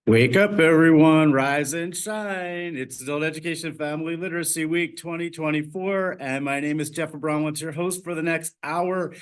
Wake up, everyone, rise and shine. It's Adult Education Family Literacy Week 2024, and my name is Jeff Abramowitz, your host for the next hour.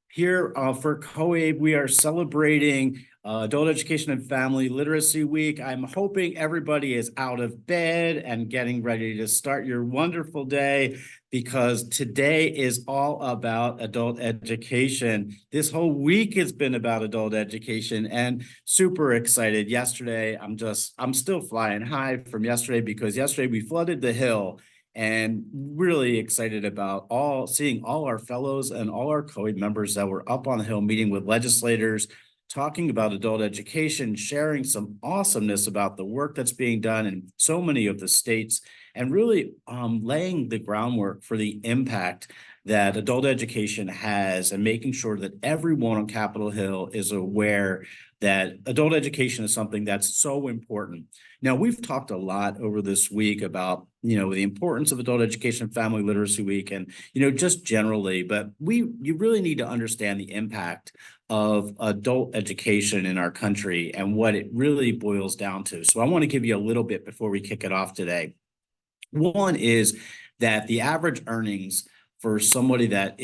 Here for COABE, we are celebrating Adult Education and Family Literacy Week. I'm hoping everybody is out of bed and getting ready to start your wonderful day, because today is all about adult education. This whole week has been about adult education, and super excited. Yesterday, I'm still flying high from yesterday, because yesterday we flooded the Hill, and really excited about seeing all our fellows and all our COABE members that were up on the Hill meeting with legislators, talking about adult education, sharing some awesomeness about the work that's being done in so many of the states, and really laying the groundwork for the impact that adult education has, and making sure that everyone on Capitol Hill is aware that adult education is something that's so important. Now, we've talked a lot over this week about, the importance of Adult Education and Family Literacy Week, and, just generally, but you really need to understand the impact of adult education in our country and what it really boils down to. So I want to give you a little bit before we kick it off today. One is that the average earnings for somebody that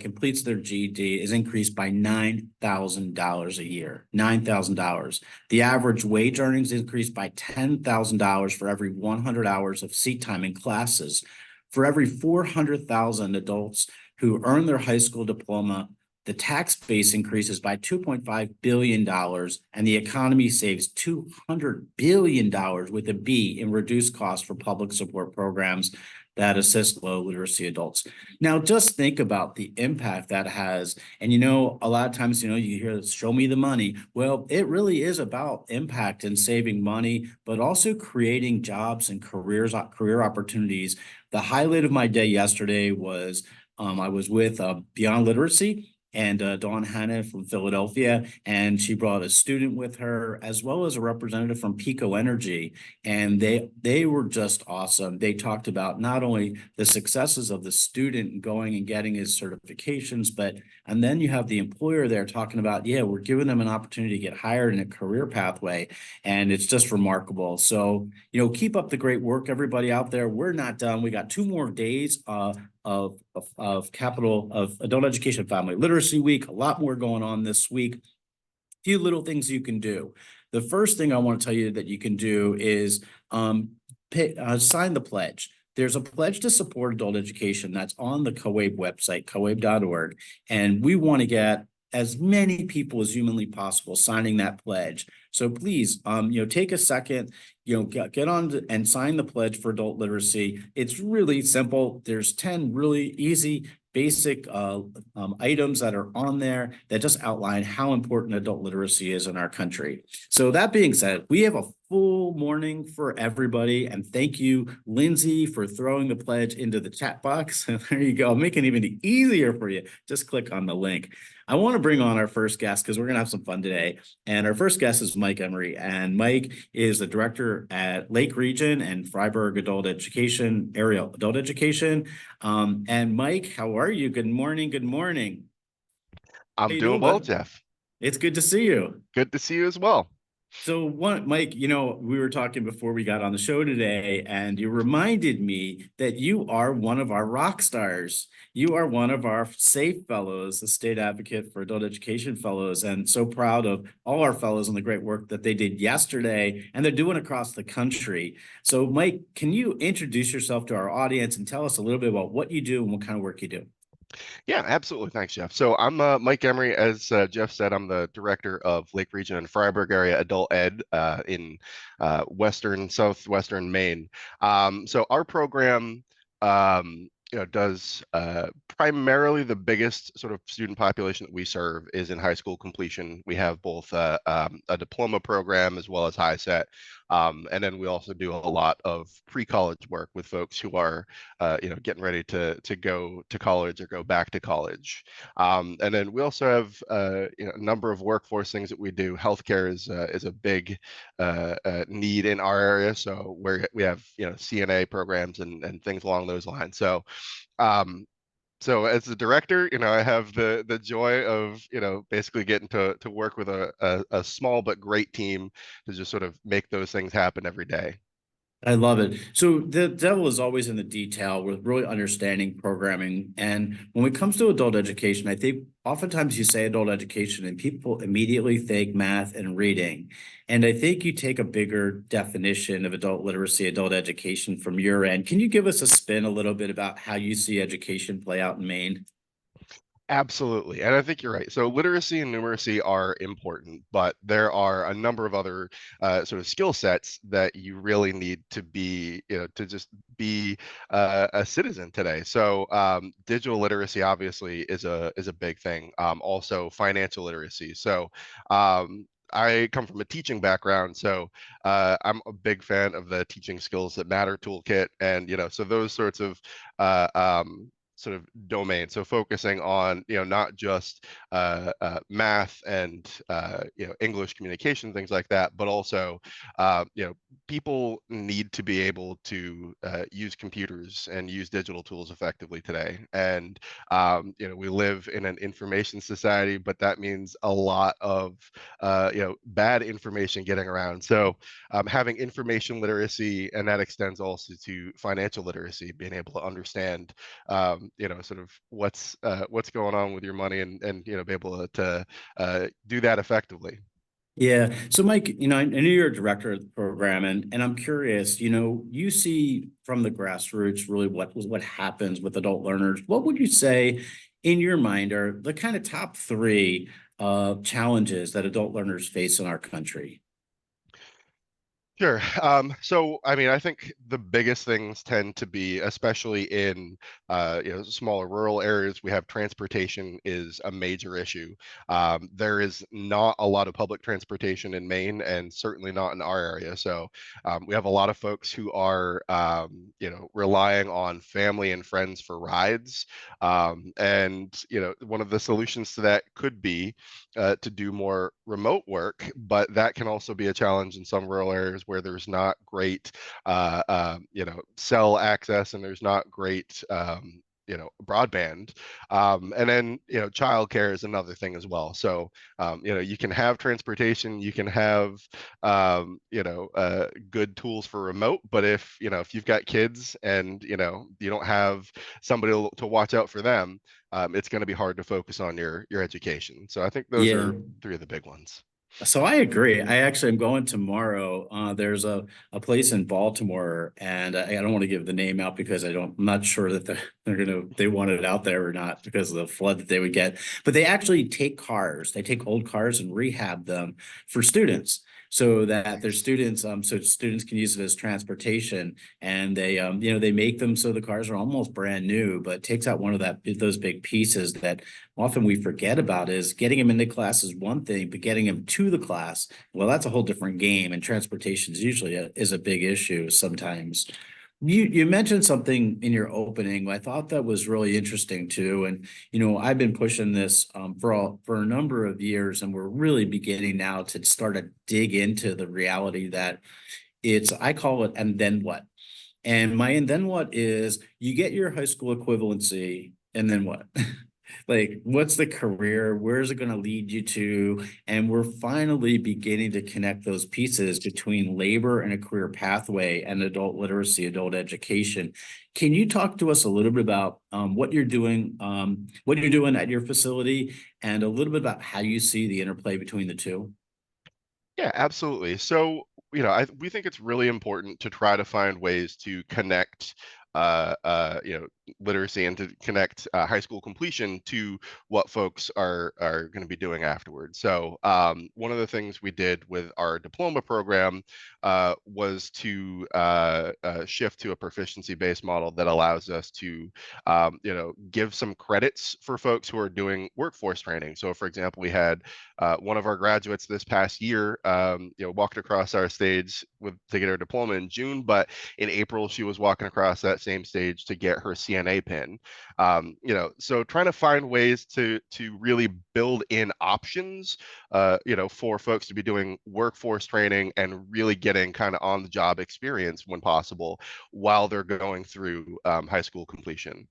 completes their GED is increased by $9,000 a year, $9,000. The average wage earnings increased by $10,000 for every 100 hours of seat time in classes. For every 400,000 adults who earn their high school diploma, the tax base increases by $2.5 billion, and the economy saves $200 billion with a B in reduced costs for public support programs that assist low literacy adults. Now, just think about the impact that has. And, a lot of times, you hear, show me the money. Well, it really is about impact and saving money, but also creating jobs and career opportunities. The highlight of my day yesterday was I was with Beyond Literacy, and Dawn Hanna from Philadelphia, and she brought a student with her, as well as a representative from Pico Energy, and they were just awesome. They talked about not only the successes of the student going and getting his certifications, and then you have the employer there talking about, we're giving them an opportunity to get hired in a career pathway, and it's just remarkable. So, keep up the great work, everybody out there. We're not done. We got 2 more days of Adult Education Family Literacy Week. A lot more going on this week. A few little things you can do. The first thing I want to tell you that you can do is sign the pledge. There's a pledge to support adult education that's on the COABE website, coabe.org, and we want to get as many people as humanly possible signing that pledge. So please, take a second, get on and sign the pledge for adult literacy. It's really simple. There's 10 really easy, basic items that are on there that just outline how important adult literacy is in our country. So that being said, we have a full morning for everybody, and thank you, Lindsay, for throwing the pledge into the chat box. There you go, making it even easier for you. Just click on the link. I want to bring on our first guest, because we're going to have some fun today. And our first guest is Mike Emery, and Mike is the director at Lake Region and Freiburg Adult Education, Area Adult Education. And Mike, how are you? Good morning. Good morning. I'm doing well, Jeff. It's good to see you. Good to see you as well. So Mike, we were talking before we got on the show today, and you reminded me that you are one of our rock stars. You are one of our SAAEF Fellows, the State Advocate for Adult Education Fellows, and so proud of all our fellows and the great work that they did yesterday, and they're doing across the country. So Mike, can you introduce yourself to our audience and tell us a little bit about what you do and what kind of work you do? Yeah, absolutely. Thanks, Jeff. So I'm Mike Emery. As Jeff said, I'm the director of Lake Region and Freiburg Area Adult Ed in southwestern Maine. So our program does primarily the biggest sort of student population that we serve is in high school completion. We have both a diploma program as well as high set. And then we also do a lot of pre-college work with folks who are, getting ready to go to college or go back to college. And then we also have, a number of workforce things that we do. Healthcare is a big need in our area. So we have, CNA programs and things along those lines. So So as the director, I have the joy of, basically getting to work with a small but great team to just sort of make those things happen every day. I love it. So the devil is always in the detail with really understanding programming. And when it comes to adult education, I think oftentimes you say adult education and people immediately think math and reading. And I think you take a bigger definition of adult literacy, adult education from your end. Can you give us a spin a little bit about how you see education play out in Maine? Absolutely. And I think you're right. So literacy and numeracy are important, but there are a number of other sort of skill sets that you really need to be, to just be a citizen today. So digital literacy obviously is a big thing. Also financial literacy. So I come from a teaching background, so I'm a big fan of the Teaching Skills That Matter toolkit, and so those sorts of sort of domain. So focusing on, not just math and, English communication, things like that, but also, people need to be able to use computers and use digital tools effectively today. And, we live in an information society, but that means a lot of, bad information getting around. So having information literacy, and that extends also to financial literacy, being able to understand sort of what's going on with your money, and be able to do that effectively. Yeah. So, Mike, I know you're a director of the program, and I'm curious, you see from the grassroots really what happens with adult learners. What would you say in your mind are the kind of top three challenges that adult learners face in our country? Sure. So, I mean, I think the biggest things tend to be, especially in, smaller rural areas, we have transportation is a major issue. There is not a lot of public transportation in Maine, and certainly not in our area. So, we have a lot of folks who are, relying on family and friends for rides. And, one of the solutions to that could be to do more remote work, but that can also be a challenge in some rural areas where there's not great, cell access, and there's not great, broadband. And then, childcare is another thing as well. So, you can have transportation, you can have, good tools for remote, but if you've got kids and, you don't have somebody to watch out for them, it's going to be hard to focus on your education. So I think those Yeah. are three of the big ones. So I agree. I actually am going tomorrow. There's a place in Baltimore, and I don't want to give the name out because I'm not sure that they want it out there or not because of the flood that they would get. But they actually take cars. They take old cars and rehab them for students so that their students so students can use it as transportation. And they make them so the cars are almost brand new, but it takes out one of those big pieces that often we forget about is getting them into class is one thing, but getting them to the class, well, that's a whole different game. And transportation is usually is a big issue sometimes. You mentioned something in your opening. I thought that was really interesting too. And I've been pushing this for a number of years, and we're really beginning now to start to dig into the reality that I call it and then what? And my and then what is you get your high school equivalency, and then what? Like, what's the career? Where is it going to lead you to? And we're finally beginning to connect those pieces between labor and a career pathway and adult literacy, adult education. Can you talk to us a little bit about what you're doing at your facility, and a little bit about how you see the interplay between the two? Yeah, absolutely. So, we think it's really important to try to find ways to connect, literacy, and to connect high school completion to what folks are going to be doing afterwards. So, one of the things we did with our diploma program was to shift to a proficiency-based model that allows us to, give some credits for folks who are doing workforce training. So, for example, we had one of our graduates this past year, walked across our stage to get her diploma in June, but in April she was walking across that same stage to get her CNA pin. So trying to find ways to really build in options, for folks to be doing workforce training and really getting kind of on the job experience when possible while they're going through high school completion.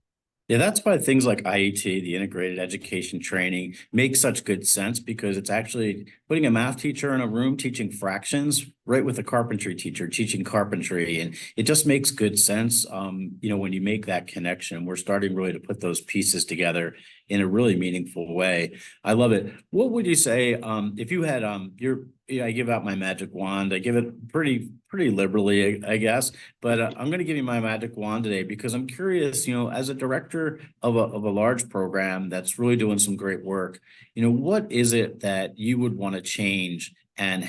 Yeah, that's why things like IET, the integrated education training, make such good sense because it's actually putting a math teacher in a room teaching fractions right with a carpentry teacher teaching carpentry. And it just makes good sense. When you make that connection, we're starting really to put those pieces together in a really meaningful way. I love it. What would you say if you had I give out my magic wand. I give it pretty liberally, I guess. But I'm going to give you my magic wand today because I'm curious, as a director of a large program that's really doing some great work, what is it that you would want to change? And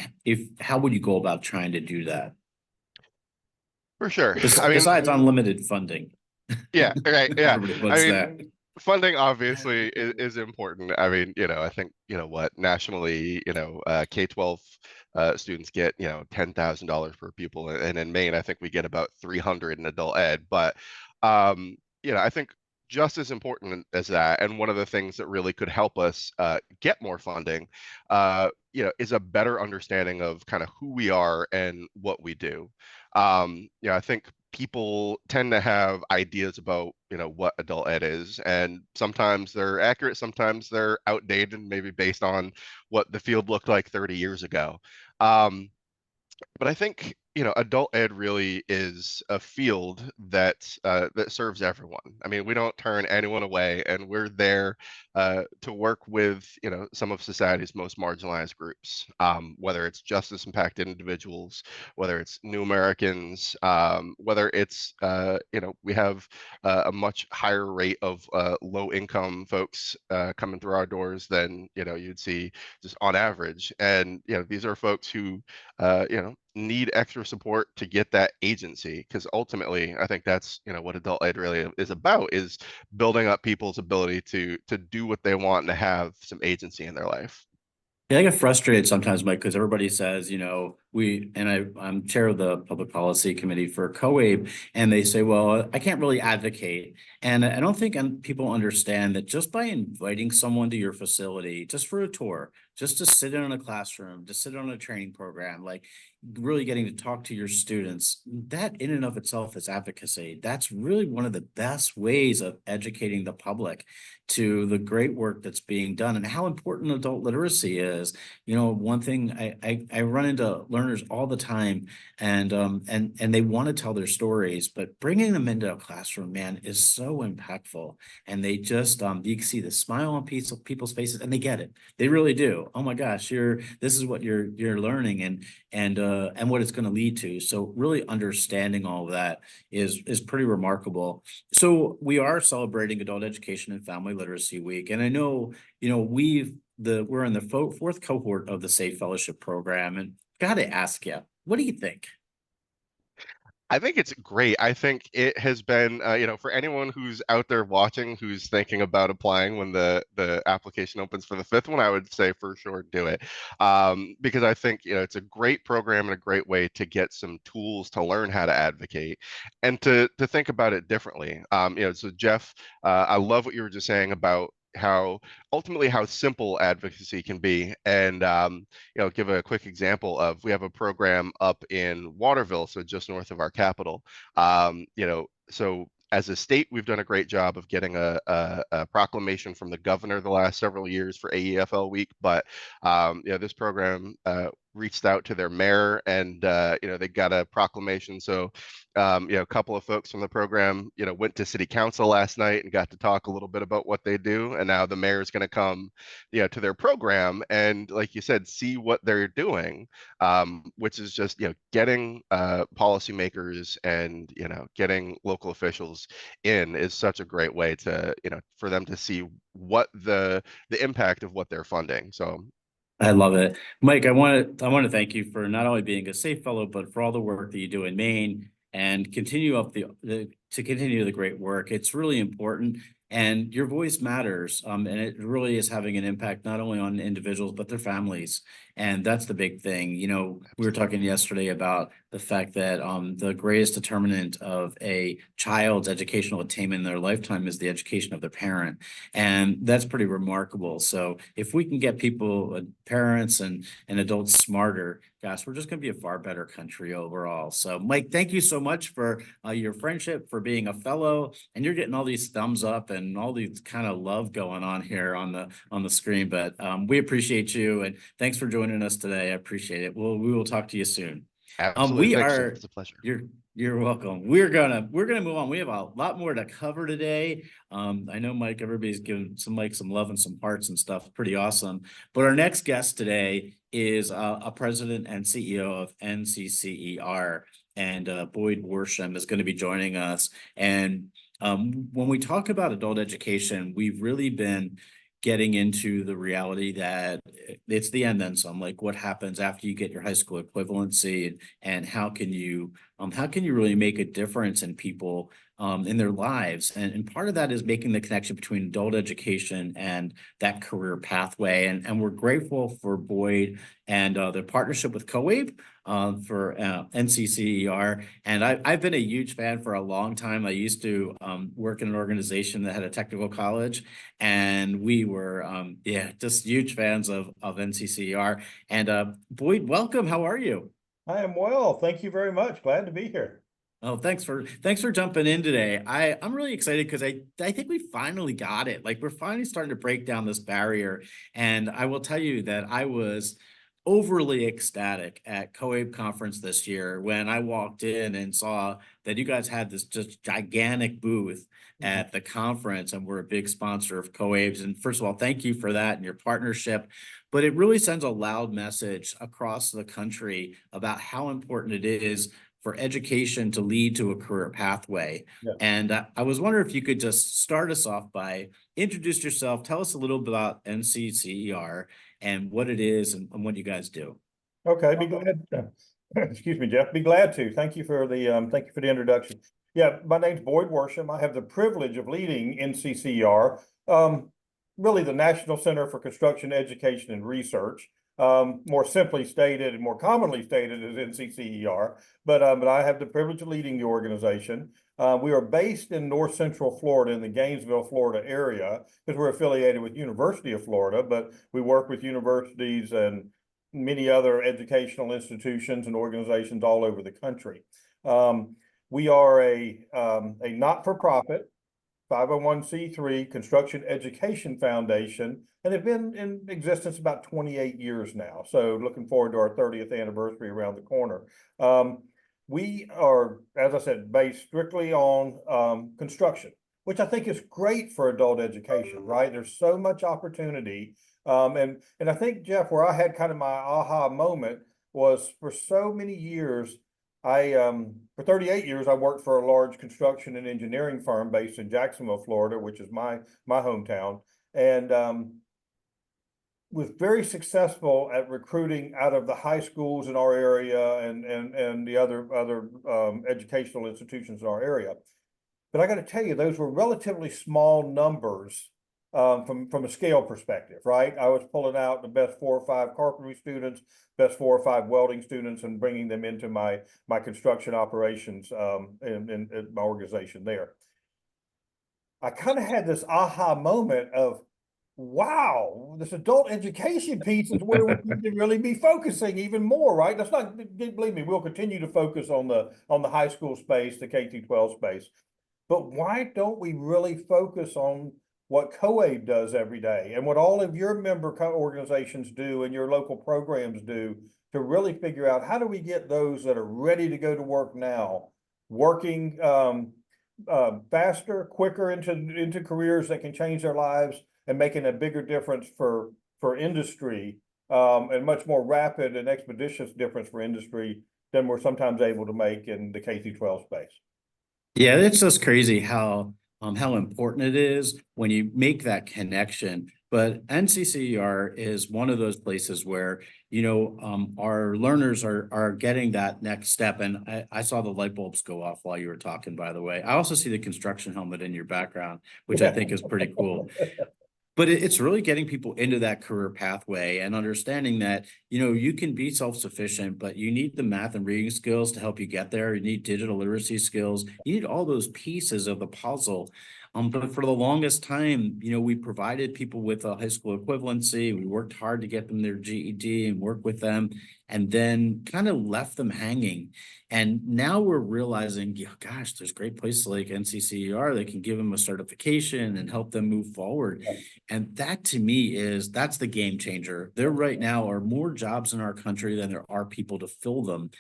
how would you go about trying to do that? For sure. I mean, Besides unlimited funding, yeah, right. Yeah. everybody I wants that. mean, funding obviously is important. I mean, I think, what nationally, K-12 students get, $10,000 per pupil. And in Maine, I think we get about 300 in adult ed. But, I think just as important as that, and one of the things that really could help us get more funding, is a better understanding of kind of who we are and what we do. I think people tend to have ideas about, what adult ed is, and sometimes they're accurate, sometimes they're outdated, maybe based on what the field looked like 30 years ago. But I think, adult ed really is a field that serves everyone. I mean, we don't turn anyone away, and we're there to work with, some of society's most marginalized groups, whether it's justice impacted individuals, whether it's new Americans, whether it's, we have a much higher rate of low income folks coming through our doors than, you'd see just on average. And, these are folks who, need extra support to get that agency, because ultimately I think that's what adult ed really is about, is building up people's ability to do what they want and to have some agency in their life. Yeah, I get frustrated sometimes, Mike, because everybody says, I'm chair of the public policy committee for COABE, and they say, well, I can't really advocate. And I don't think people understand that just by inviting someone to your facility, just for a tour, just to sit in a classroom, to sit on a training program, like really getting to talk to your students, that in and of itself is advocacy. That's really one of the best ways of educating the public to the great work that's being done and how important adult literacy is. One thing I run into learners all the time, and they want to tell their stories, but bringing them into a classroom, man, is so impactful. And they just you can see the smile on people's faces, and they get it. They really do. Oh my gosh, this is what you're learning, and what it's going to lead to. So really understanding all of that is pretty remarkable. So we are celebrating Adult Education and Family Literacy Week, and I know we're in the fourth cohort of the SAAEF Fellowship program, and got to ask you, what do you think? I think it's great. I think it has been, for anyone who's out there watching, who's thinking about applying when the application opens for the fifth one, I would say for sure do it, because I think it's a great program and a great way to get some tools to learn how to advocate and to think about it differently. So Jeff, I love what you were just saying about how simple advocacy can be. And give a quick example of, we have a program up in Waterville, so just north of our capital. So as a state, we've done a great job of getting a proclamation from the governor the last several years for AEFL week. But this program reached out to their mayor, and they got a proclamation. So a couple of folks from the program went to city council last night and got to talk a little bit about what they do, and now the mayor is going to come to their program and, like you said, see what they're doing, which is just getting policymakers and getting local officials in is such a great way to for them to see what the impact of what they're funding. So I love it. Mike, I want to thank you for not only being a SAAEF Fellow, but for all the work that you do in Maine and continue up to continue the great work. It's really important, and your voice matters. And it really is having an impact not only on individuals, but their families. And that's the big thing. We were talking yesterday about the fact that the greatest determinant of a child's educational attainment in their lifetime is the education of their parent. And that's pretty remarkable. So if we can get people, parents and adults smarter, gosh, we're just going to be a far better country overall. So, Mike, thank you so much for your friendship, for being a fellow, and you're getting all these thumbs up and all these kind of love going on here on the screen. But we appreciate you, and thanks for joining us today. I appreciate it. We will talk to you soon. Absolutely. Thanks, Jeff. It's a pleasure. You're welcome. We're gonna move on. We have a lot more to cover today. I know Mike, everybody's giving Mike some love and some hearts and stuff. Pretty awesome. But our next guest today is a president and CEO of NCCER, and Boyd Worsham is going to be joining us. And when we talk about adult education, we've really been getting into the reality that it's the end then some, like what happens after you get your high school equivalency, and how can you really make a difference in people in their lives. And part of that is making the connection between adult education and that career pathway. And we're grateful for Boyd and their partnership with COABE for NCCER. And I've been a huge fan for a long time. I used to work in an organization that had a technical college, and we were, just huge fans of NCCER. And Boyd, welcome. How are you? I am well. Thank you very much. Glad to be here. Oh, thanks for jumping in today. I'm really excited because I think we finally got it. Like, we're finally starting to break down this barrier. And I will tell you that I was overly ecstatic at COABE conference this year when I walked in and saw that you guys had this just gigantic booth at the conference, and we're a big sponsor of COABE's. And first of all, thank you for that and your partnership. But it really sends a loud message across the country about how important it is for education to lead to a career pathway. Yeah. And I was wondering if you could just start us off by introduce yourself, tell us a little bit about NCCER and what it is and what you guys do. Okay, be glad. Excuse me, Jeff. Be glad to. Thank you for the introduction. Yeah, my name's Boyd Worsham. I have the privilege of leading NCCER, really the National Center for Construction Education and Research. More simply stated and more commonly stated as NCCER, but I have the privilege of leading the organization. We are based in North Central Florida, in the Gainesville, Florida area, because we're affiliated with University of Florida, but we work with universities and many other educational institutions and organizations all over the country. We are a not-for-profit 501c3 construction education foundation, and have been in existence about 28 years now. So looking forward to our 30th anniversary around the corner. We are, as I said, based strictly on construction, which I think is great for adult education, right? There's so much opportunity. And I think, Jeff, where I had kind of my aha moment was for so many years, for 38 years, I worked for a large construction and engineering firm based in Jacksonville, Florida, which is my hometown, and was very successful at recruiting out of the high schools in our area and the other educational institutions in our area. But I got to tell you, those were relatively small numbers from a scale perspective, right? I was pulling out the best 4 or 5 carpentry students, best 4 or 5 welding students, and bringing them into my construction operations in my organization there. I kind of had this aha moment of, wow, this adult education piece is where we need to really be focusing even more, right? That's not, believe me, we'll continue to focus on the high school space, the K-12 space, but why don't we really focus on what COABE does every day and what all of your member organizations do and your local programs do to really figure out how do we get those that are ready to go to work now, working faster, quicker into careers that can change their lives and making a bigger difference for industry, and much more rapid and expeditious difference for industry than we're sometimes able to make in the K-12 space. Yeah, it's just crazy how important it is when you make that connection. But NCCER is one of those places where, our learners are getting that next step. And I saw the light bulbs go off while you were talking, by the way. I also see the construction helmet in your background, which I think is pretty cool. But it's really getting people into that career pathway and understanding that, you can be self-sufficient, but you need the math and reading skills to help you get there. You need digital literacy skills. You need all those pieces of the puzzle. But for the longest time, we provided people with a high school equivalency. We worked hard to get them their GED and work with them, and then kind of left them hanging. And now we're realizing, gosh, there's great places like NCCER that can give them a certification and help them move forward. And that to me that's the game changer. There right now are more jobs in our country than there are people to fill them.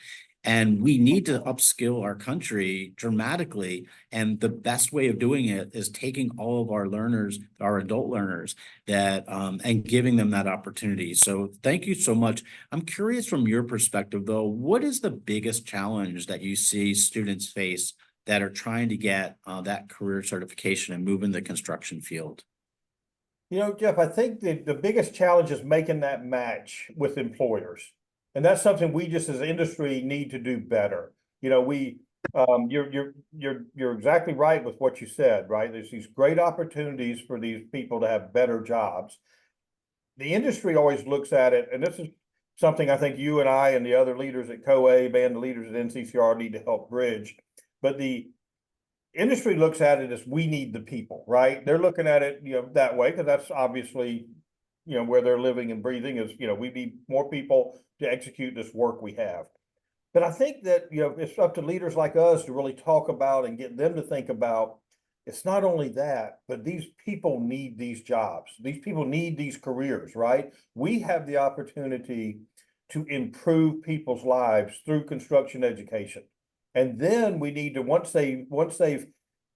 And we need to upskill our country dramatically. And the best way of doing it is taking all of our learners, our adult learners, and giving them that opportunity. So thank you so much. I'm curious from your perspective, though, what is the biggest challenge that you see students face that are trying to get that career certification and move in the construction field? Jeff, I think the biggest challenge is making that match with employers. And that's something we just as industry need to do better. You're exactly right with what you said, right? There's these great opportunities for these people to have better jobs. The industry always looks at it, and this is something I think you and I and the other leaders at COABE and the leaders at NCCER need to help bridge. But the industry looks at it as we need the people, right? They're looking at it, that way, because that's obviously, where they're living and breathing is, we need more people to execute this work we have. But I think that, it's up to leaders like us to really talk about and get them to think about, it's not only that, but these people need these jobs. These people need these careers, right? We have the opportunity to improve people's lives through construction education. And then we need to, once they've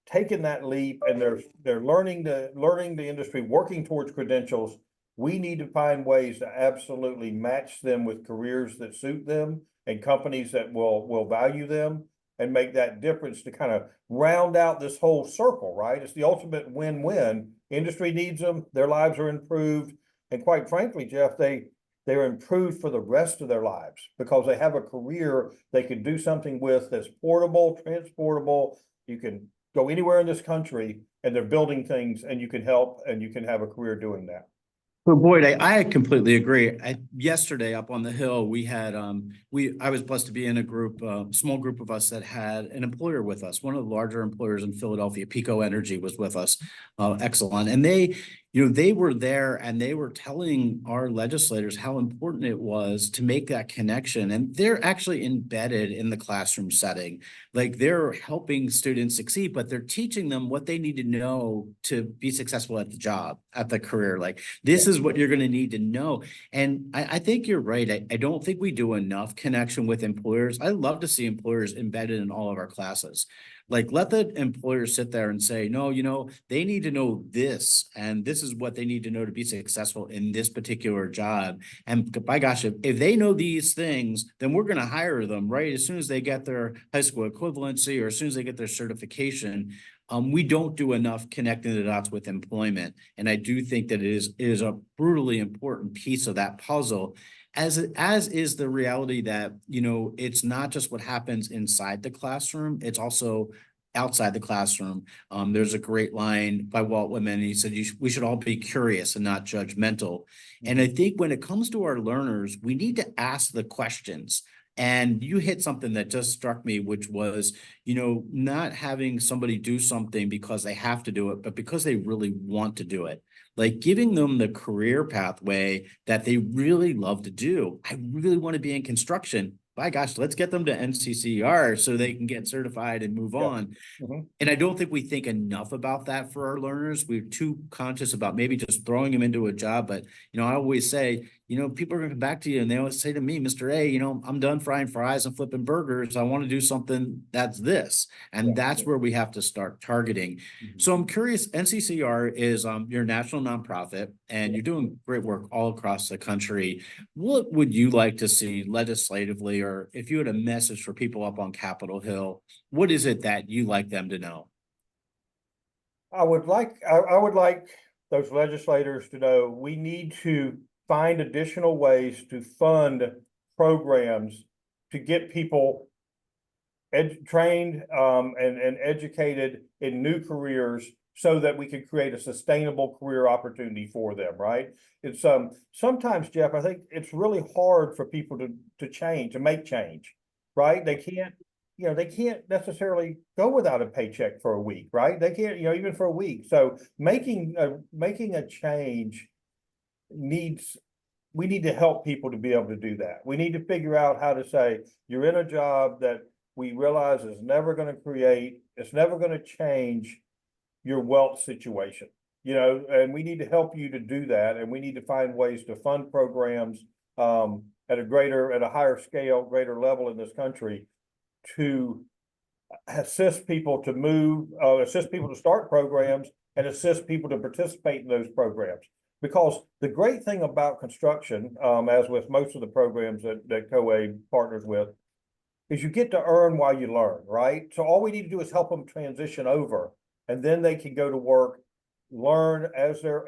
taken that leap and they're learning the industry, working towards credentials, we need to find ways to absolutely match them with careers that suit them and companies that will value them and make that difference to kind of round out this whole circle, right? It's the ultimate win-win. Industry needs them, their lives are improved, and quite frankly, Jeff, they're improved for the rest of their lives because they have a career they can do something with that's portable, transportable. You can go anywhere in this country and they're building things, and you can help and you can have a career doing that. So Boyd, I completely agree. Yesterday up on the Hill, we had I was blessed to be in a group, small group of us that had an employer with us. One of the larger employers in Philadelphia, Pico Energy, was with us, Exelon, and they were there and they were telling our legislators how important it was to make that connection. And they're actually embedded in the classroom setting. Like, they're helping students succeed, but they're teaching them what they need to know to be successful at the job, at the career. Like, this is what you're going to need to know. And I think you're right. I don't think we do enough connection with employers. I love to see employers embedded in all of our classes. Like, let the employers sit there and say, no, they need to know this, and this is what they need to know to be successful in this particular job. And by gosh, if they know these things, then we're going to hire them, right? As soon as they get their high school equivalency or as soon as they get their certification. We don't do enough connecting the dots with employment. And I do think that it is a brutally important piece of that puzzle. As is the reality that, it's not just what happens inside the classroom, it's also outside the classroom. There's a great line by Walt Whitman. He said, we should all be curious and not judgmental. And I think when it comes to our learners, we need to ask the questions. And you hit something that just struck me, which was, not having somebody do something because they have to do it, but because they really want to do it. Like, giving them the career pathway that they really love to do. I really want to be in construction. By gosh, let's get them to NCCER so they can get certified and move on. Mm-hmm. And I don't think we think enough about that for our learners. We're too conscious about maybe just throwing them into a job. But, I always say, people are going to come back to you and they always say to me, Mr. A, I'm done frying fries and flipping burgers. I want to do something that's this. And that's where we have to start targeting. Mm-hmm. So I'm curious, NCCER is your national nonprofit, and you're doing great work all across the country. What would you like to see legislatively, or if you had a message for people up on Capitol Hill, what is it that you like them to know? I would like those legislators to know we need to find additional ways to fund programs to get people trained and educated in new careers so that we can create a sustainable career opportunity for them, right? It's sometimes, Jeff, I think it's really hard for people to change, to make change, right? They can't they can't necessarily go without a paycheck for a week, right? They can't, even for a week. So making a change we need to help people to be able to do that. We need to figure out how to say, you're in a job that we realize is never going to it's never going to change your wealth situation, and we need to help you to do that. And we need to find ways to fund programs at a higher scale, greater level in this country to assist people to move, assist people to start programs and assist people to participate in those programs. Because the great thing about construction, as with most of the programs that COABE partners with, is you get to earn while you learn, right? So all we need to do is help them transition over, and then they can go to work, learn as they're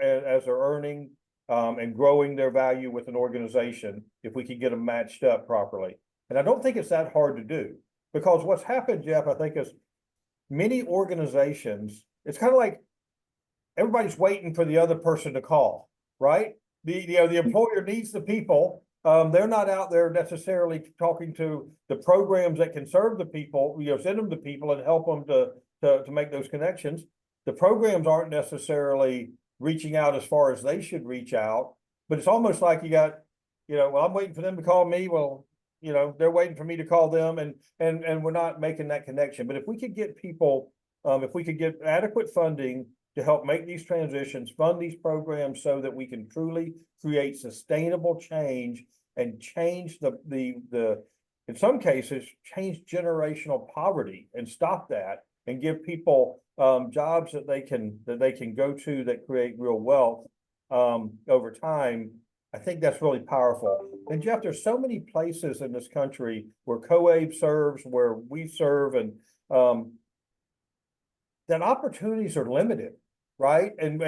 earning and growing their value with an organization if we can get them matched up properly. And I don't think it's that hard to do, because what's happened, Jeff, I think, is many organizations, it's kind of like everybody's waiting for the other person to call, right? The employer needs the people. They're not out there necessarily talking to the programs that can serve the people, send them to people and help them to make those connections. The programs aren't necessarily reaching out as far as they should reach out, but it's almost like you got, well, I'm waiting for them to call me. Well, they're waiting for me to call them, and we're not making that connection. But if we could get people, if we could get adequate funding to help make these transitions, fund these programs so that we can truly create sustainable change and change the in some cases, change generational poverty and stop that and give people jobs that they can go to that create real wealth over time. I think that's really powerful. And Jeff, there's so many places in this country where COABE serves, where we serve, and that opportunities are limited, right? And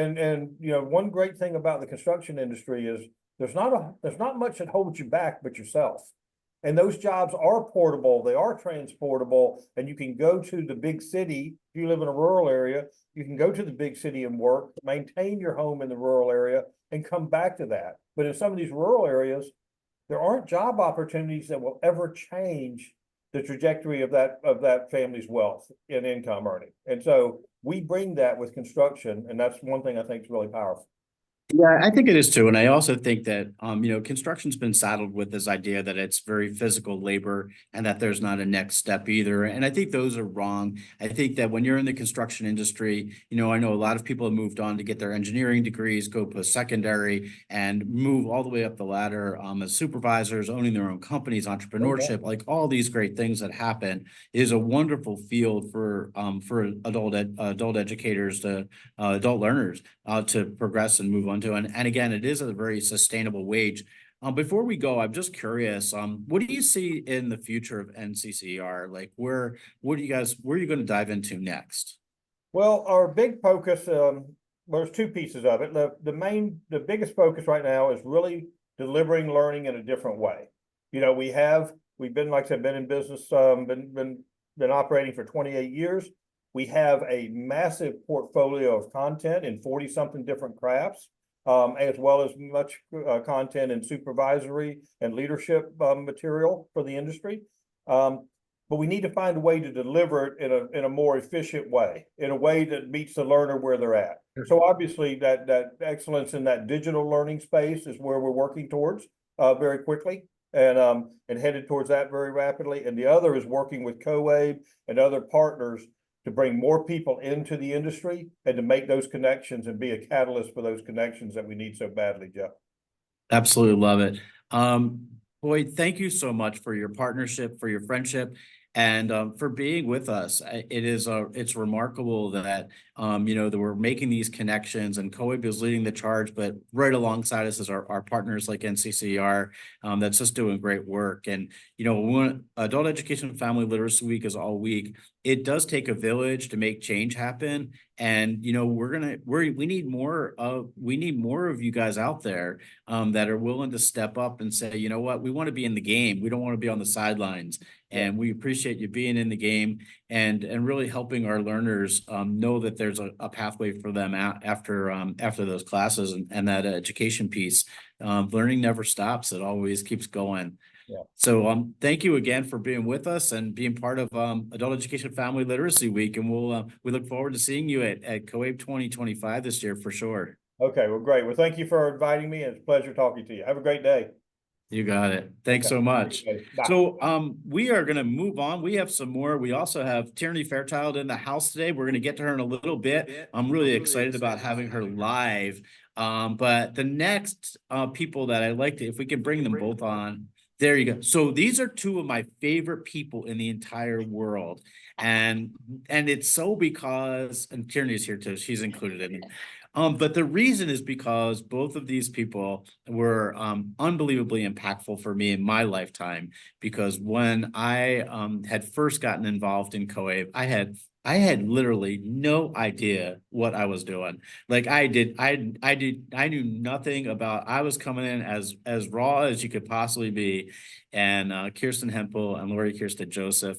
one great thing about the construction industry is there's not much that holds you back but yourself. And those jobs are portable, they are transportable, and you can go to the big city. If you live in a rural area, you can go to the big city and work, maintain your home in the rural area, and come back to that. But in some of these rural areas, there aren't job opportunities that will ever change the trajectory of that family's wealth and income earning. And so we bring that with construction, and that's one thing I think is really powerful. Yeah, I think it is too. And I also think that, construction's been saddled with this idea that it's very physical labor and that there's not a next step either. And I think those are wrong. I think that when you're in the construction industry, I know a lot of people have moved on to get their engineering degrees, go post-secondary and move all the way up the ladder as supervisors, owning their own companies, entrepreneurship, like all these great things that happen is a wonderful field for adult educators to adult learners to progress and move on to. And again, it is a very sustainable wage. Before we go, I'm just curious, what do you see in the future of NCCER? Like where are you going to dive into next? Well, our big focus, there's two pieces of it. The biggest focus right now is really delivering learning in a different way. We've been, like I said, been in business, been operating for 28 years. We have a massive portfolio of content in 40-something different crafts, as well as much content in supervisory and leadership material for the industry. But we need to find a way to deliver it in a more efficient way, in a way that meets the learner where they're at. So obviously that excellence in that digital learning space is where we're working towards very quickly and headed towards that very rapidly. And the other is working with COABE and other partners to bring more people into the industry and to make those connections and be a catalyst for those connections that we need so badly, Jeff. Absolutely love it. Boyd, thank you so much for your partnership, for your friendship, and for being with us. It's remarkable that that we're making these connections, and COABE is leading the charge, but right alongside us is our partners like NCCER that's just doing great work. And when Adult Education Family Literacy Week is all week, it does take a village to make change happen. And we need more of you guys out there that are willing to step up and say, you know what, we want to be in the game. We don't want to be on the sidelines. And we appreciate you being in the game and really helping our learners know that there's a pathway for them after those classes and that education piece. Learning never stops. It always keeps going. Yeah. Thank you again for being with us and being part of Adult Education Family Literacy Week. And we look forward to seeing you at COABE 2025 this year for sure. Okay, well, great. Well, thank you for inviting me. It's a pleasure talking to you. Have a great day. You got it. Thanks Okay. so much. Bye. So we are going to move on. We have some more. We also have Tierney Fairchild in the house today. We're going to get to her in a little bit. I'm really excited about having her live. But the next people that I'd like to, if we can bring them both on. There you go. So these are two of my favorite people in the entire world. And it's so because, and Tierney is here too, she's included in it. But the reason is because both of these people were unbelievably impactful for me in my lifetime. Because when I had first gotten involved in COABE, I had literally no idea what I was doing. Like I knew nothing about, I was coming in as raw as you could possibly be. And Kristin Hempel and Laurie Kierstead-Joseph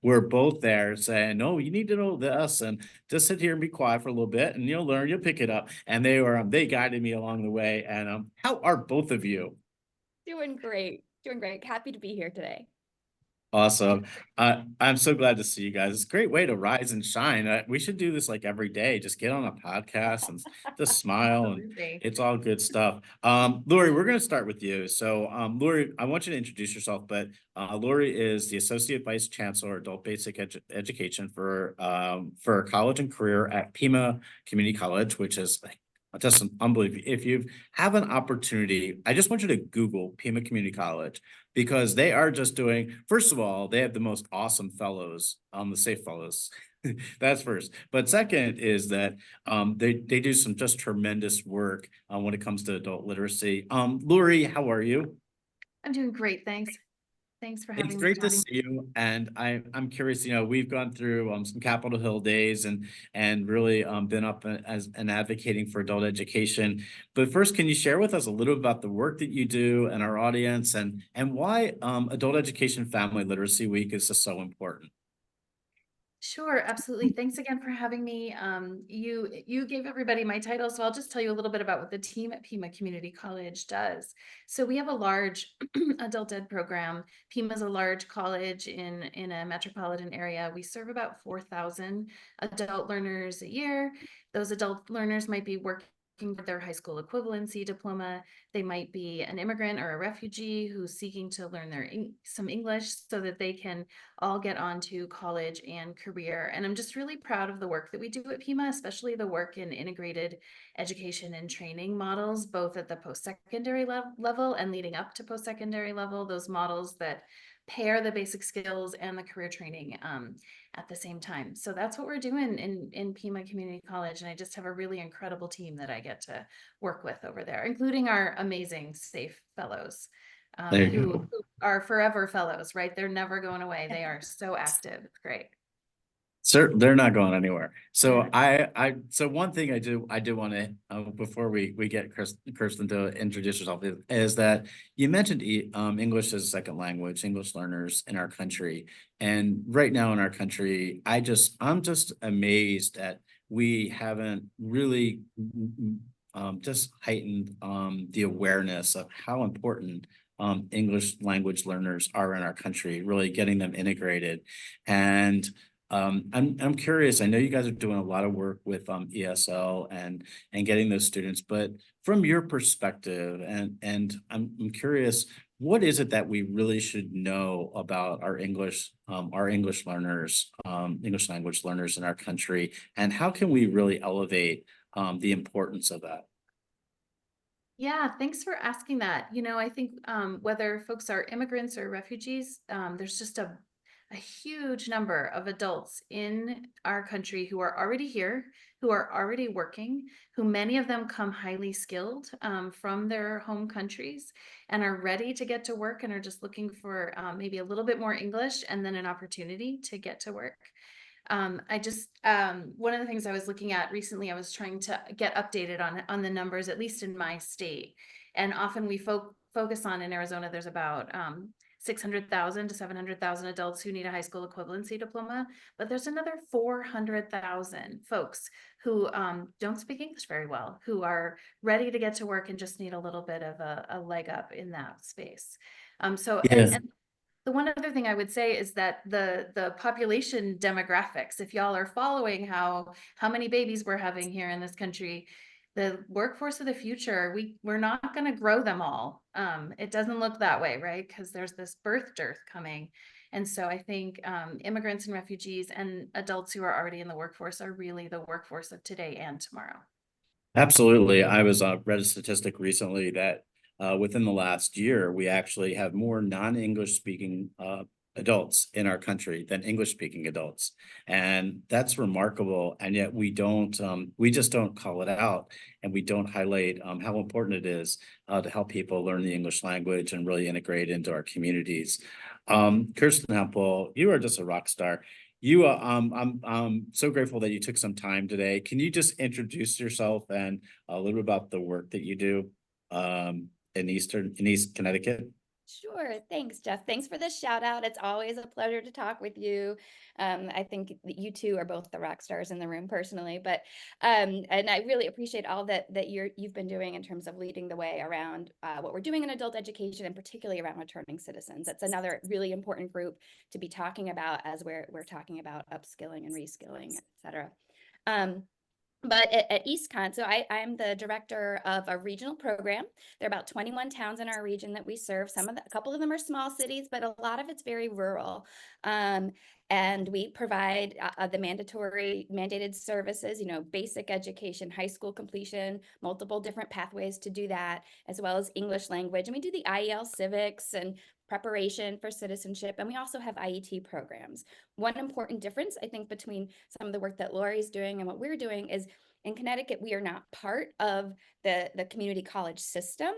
were both there saying, no, you need to know this and just sit here and be quiet for a little bit and you'll learn, you'll pick it up. And they guided me along the way. And how are both of you? Doing great. Happy to be here today. Awesome. I'm so glad to see you guys. It's a great way to rise and shine. We should do this like every day. Just get on a podcast and just smile. And it's all good stuff. Laurie, we're going to start with you. So Laurie, I want you to introduce yourself, but Laurie is the Associate Vice Chancellor, Adult Basic Education for college and career at Pima Community College, which is like just unbelievable. If you have an opportunity, I just want you to Google Pima Community College because they are just doing, first of all, they have the most awesome fellows on the SAAEF Fellows. That's first. But second is that they do some just tremendous work when it comes to adult literacy. Laurie, how are you? I'm doing great. Thanks. Thanks for having me. It's great to see you. And I'm curious, we've gone through some Capitol Hill days and really been up as an advocating for adult education. But first, can you share with us a little about the work that you do and our audience and why Adult Education Family Literacy Week is just so important? Sure, absolutely. Thanks again for having me. You gave everybody my title, so I'll just tell you a little bit about what the team at Pima Community College does. So we have a large adult ed program. Pima is a large college in a metropolitan area. We serve about 4,000 adult learners a year. Those adult learners might be working with their high school equivalency diploma. They might be an immigrant or a refugee who's seeking to learn some English so that they can all get onto college and career. And I'm just really proud of the work that we do at Pima, especially the work in integrated education and training models, both at the post-secondary level and leading up to post-secondary level, those models that pair the basic skills and the career training at the same time. So that's what we're doing in Pima Community College. And I just have a really incredible team that I get to work with over there, including our amazing SAAEF Fellows who are forever fellows, right? They're never going away. They are so active. It's great. Sir, they're not going anywhere. So so one thing I do want to before we get Kristin to introduce herself is that you mentioned English as a second language, English learners in our country, and right now in our country, I'm just amazed that we haven't really just heightened the awareness of how important English language learners are in our country, really getting them integrated. And I'm curious, I know you guys are doing a lot of work with ESL and getting those students, but from your perspective, and I'm curious, what is it that we really should know about our English learners, English language learners in our country, and how can we really elevate the importance of that? Yeah, thanks for asking that. I think whether folks are immigrants or refugees, there's just a huge number of adults in our country who are already here, who are already working, who many of them come highly skilled from their home countries and are ready to get to work and are just looking for maybe a little bit more English and then an opportunity to get to work. One of the things I was looking at recently, I was trying to get updated on the numbers, at least in my state. And often we focus on in Arizona, there's about 600,000 to 700,000 adults who need a high school equivalency diploma, but there's another 400,000 folks who don't speak English very well, who are ready to get to work and just need a little bit of a leg up in that space. So, Yeah. and the one other thing I would say is that the population demographics, if y'all are following how many babies we're having here in this country, the workforce of the future, we're not going to grow them all. It doesn't look that way, right? Because there's this birth dearth coming. And so I think immigrants and refugees and adults who are already in the workforce are really the workforce of today and tomorrow. Absolutely. I was read a statistic recently that within the last year, we actually have more non-English speaking adults in our country than English speaking adults. And that's remarkable. And yet we just don't call it out, and we don't highlight how important it is to help people learn the English language and really integrate into our communities. Kristin Hempel, you are just a rock star. I'm so grateful that you took some time today. Can you just introduce yourself and a little bit about the work that you do in East Connecticut? Sure. Thanks, Jeff. Thanks for the shout out. It's always a pleasure to talk with you. I think that you two are both the rock stars in the room personally, but and I really appreciate all that you've been doing in terms of leading the way around what we're doing in adult education, and particularly around returning citizens. That's another really important group to be talking about as we're talking about upskilling and reskilling, et cetera. But at EASTCON, so I'm the director of a regional program. There are about 21 towns in our region that we serve. A couple of them are small cities, but a lot of it's very rural. And we provide the mandated services, basic education, high school completion, multiple different pathways to do that, as well as English language. And we do the IEL civics and preparation for citizenship. And we also have IET programs. One important difference, I think, between some of the work that Laurie's doing and what we're doing is in Connecticut, we are not part of the community college system.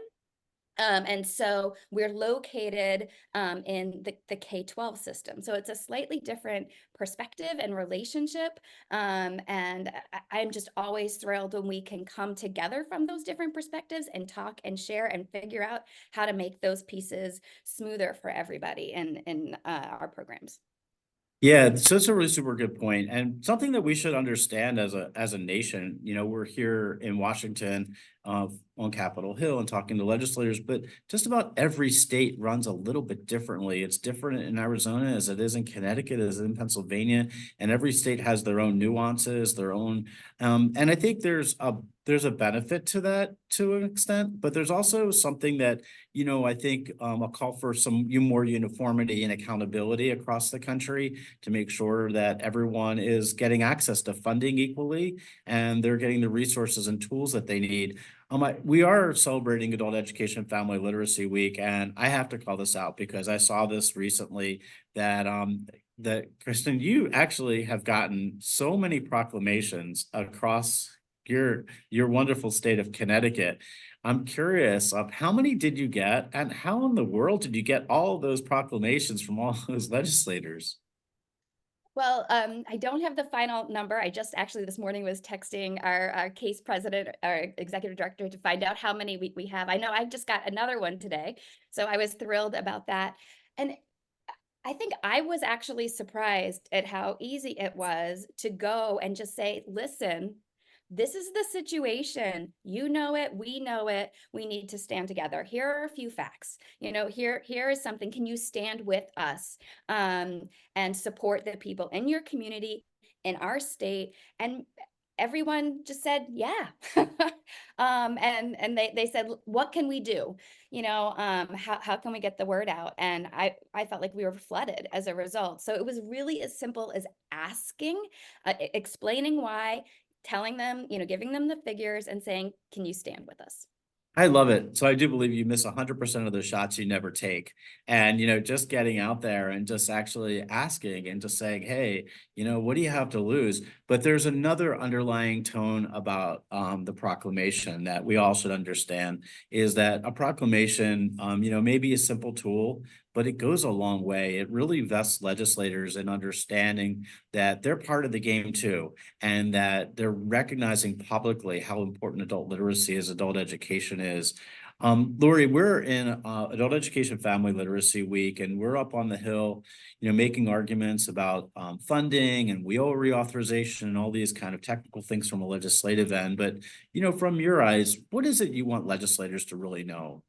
And so we're located in the K-12 system. So it's a slightly different perspective and relationship. And I'm just always thrilled when we can come together from those different perspectives and talk and share and figure out how to make those pieces smoother for everybody in our programs. Yeah, so that's a really super good point, and something that we should understand as a nation. We're here in Washington on Capitol Hill and talking to legislators, but just about every state runs a little bit differently. It's different in Arizona as it is in Connecticut, as in Pennsylvania, and every state has their own nuances, their own, and I think there's a benefit to that to an extent, but there's also something that, I think I'll call for some more uniformity and accountability across the country to make sure that everyone is getting access to funding equally and they're getting the resources and tools that they need. We are celebrating Adult Education Family Literacy Week, and I have to call this out because I saw this recently that Kristin, you actually have gotten so many proclamations across your wonderful state of Connecticut. I'm curious of how many did you get, and how in the world did you get all of those proclamations from all those legislators? Well, I don't have the final number. I just actually this morning was texting our case president, our executive director, to find out how many we have. I know I just got another one today, so I was thrilled about that. And I think I was actually surprised at how easy it was to go and just say, listen, this is the situation. You know it. We know it. We need to stand together. Here are a few facts. Here is something. Can you stand with us and support the people in your community, in our state? And everyone just said, yeah. And they said, what can we do? How can we get the word out? And I felt like we were flooded as a result. So it was really as simple as asking, explaining why, telling them, giving them the figures and saying, can you stand with us? I love it. So I do believe you miss 100% of the shots you never take. And, just getting out there and just actually asking and just saying, hey, what do you have to lose? But there's another underlying tone about the proclamation that we all should understand, is that a proclamation, may be a simple tool, but it goes a long way. It really vests legislators in understanding that they're part of the game too, and that they're recognizing publicly how important adult literacy is, adult education is. Laurie, we're in Adult Education Family Literacy Week, and we're up on the Hill, making arguments about funding and WIO reauthorization and all these kind of technical things from a legislative end. But, from your eyes, what is it you want legislators to really know?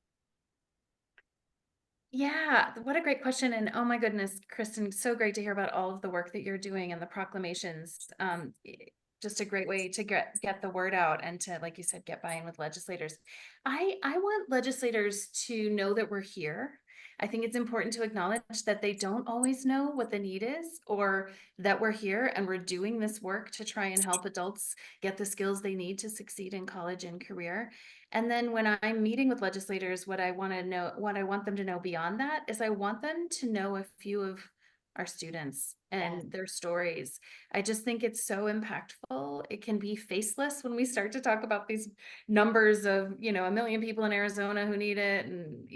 Yeah, what a great question. And oh my goodness, Kristin, so great to hear about all of the work that you're doing and the proclamations. Just a great way to get the word out and to, like you said, get buy-in with legislators. I want legislators to know that we're here. I think it's important to acknowledge that they don't always know what the need is, or that we're here and we're doing this work to try and help adults get the skills they need to succeed in college and career. And then when I'm meeting with legislators, what I want them to know beyond that is I want them to know a few of our students and their stories. I just think it's so impactful. It can be faceless when we start to talk about these numbers of, 1 million people in Arizona who need it, and,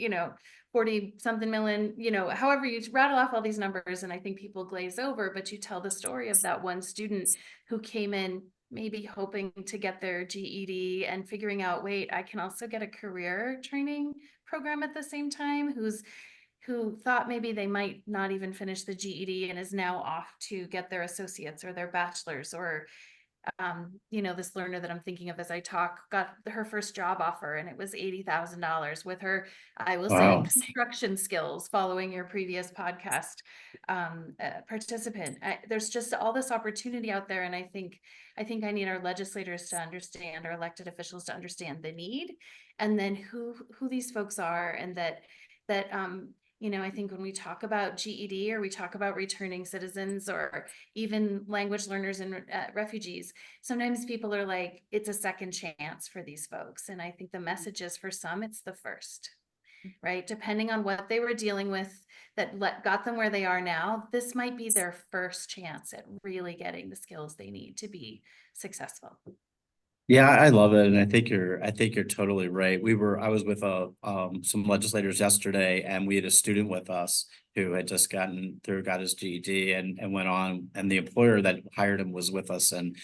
40 something million, however you rattle off all these numbers, and I think people glaze over, but you tell the story of that one student who came in maybe hoping to get their GED and figuring out, wait, I can also get a career training program at the same time, who thought maybe they might not even finish the GED and is now off to get their associates or their bachelor's, or this learner that I'm thinking of as I talk got her first job offer, and it was $80,000 with her, I will say, Wow. construction skills, following your previous podcast participant. There's just all this opportunity out there. And I think I need our legislators to understand, our elected officials to understand the need, and then who these folks are, and that I think when we talk about GED, or we talk about returning citizens, or even language learners and refugees, sometimes people are like, it's a second chance for these folks. And I think the message is, for some, it's the first, right? Depending on what they were dealing with that got them where they are now, this might be their first chance at really getting the skills they need to be successful. Yeah, I love it. And I think you're totally right. I was with some legislators yesterday, and we had a student with us who had just got his GED and went on, and the employer that hired him was with us. And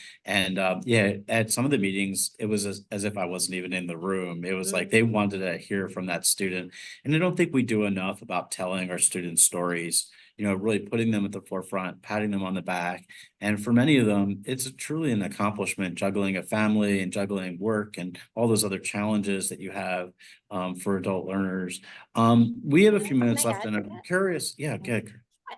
yeah, at some of the meetings, it was as if I wasn't even in the room. It was like they wanted to hear from that student. And I don't think we do enough about telling our students stories, really putting them at the forefront, patting them on the back. And for many of them, it's truly an accomplishment, juggling a family and juggling work and all those other challenges that you have for adult learners. We have a few minutes left, and I'm curious. Yeah, good.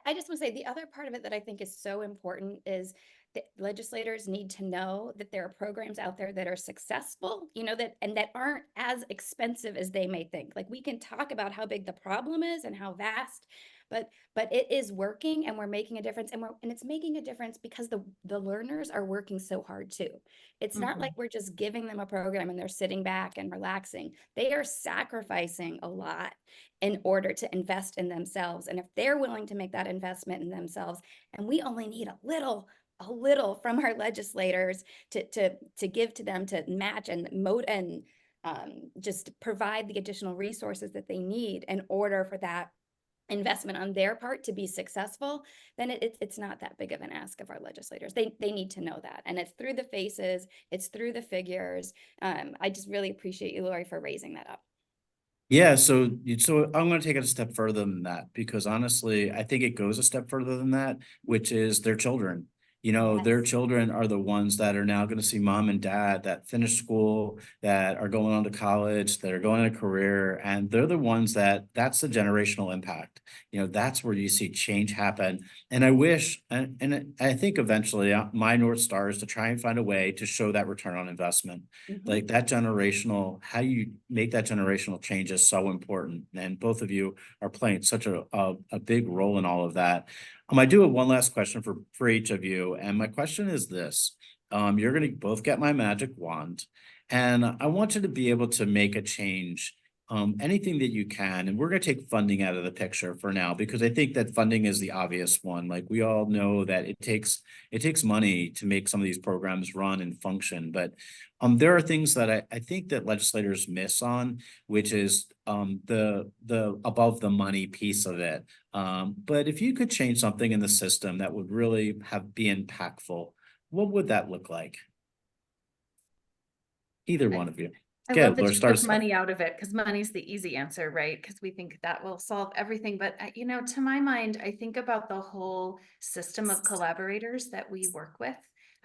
I just want to say the other part of it that I think is so important is that legislators need to know that there are programs out there that are successful, that aren't as expensive as they may think. Like, we can talk about how big the problem is and how vast, but it is working, and we're making a difference, and it's making a difference because the learners are working so hard too. It's not like we're just giving them a program and they're sitting back and relaxing. They are sacrificing a lot in order to invest in themselves. And if they're willing to make that investment in themselves, and we only need a little from our legislators to give to them, to match and just provide the additional resources that they need in order for that investment on their part to be successful, then it's not that big of an ask of our legislators. They need to know that. And it's through the faces, it's through the figures. I just really appreciate you, Laurie, for raising that up. Yeah, so I'm going to take it a step further than that, because honestly, I think it goes a step further than that, which is their children. Their children are the ones that are now going to see mom and dad that finish school, that are going on to college, that are going to career, and they're the ones that's the generational impact. That's where you see change happen. And I wish, and I think eventually my North Star is to try and find a way to show that return on investment. Like that generational, how you make that generational change is so important. And both of you are playing such a big role in all of that. I do have one last question for each of you. And my question is this. You're going to both get my magic wand, and I want you to be able to make a change, anything that you can. And we're going to take funding out of the picture for now, because I think that funding is the obvious one. Like, we all know that it takes money to make some of these programs run and function. But there are things that I think that legislators miss on, which is the above the money piece of it. But if you could change something in the system that would really be impactful, what would that look like? Either one of you. I love that you took money out of it, because money's the easy answer, right? Because we think that will solve everything. But, to my mind, I think about the whole system of collaborators that we work with.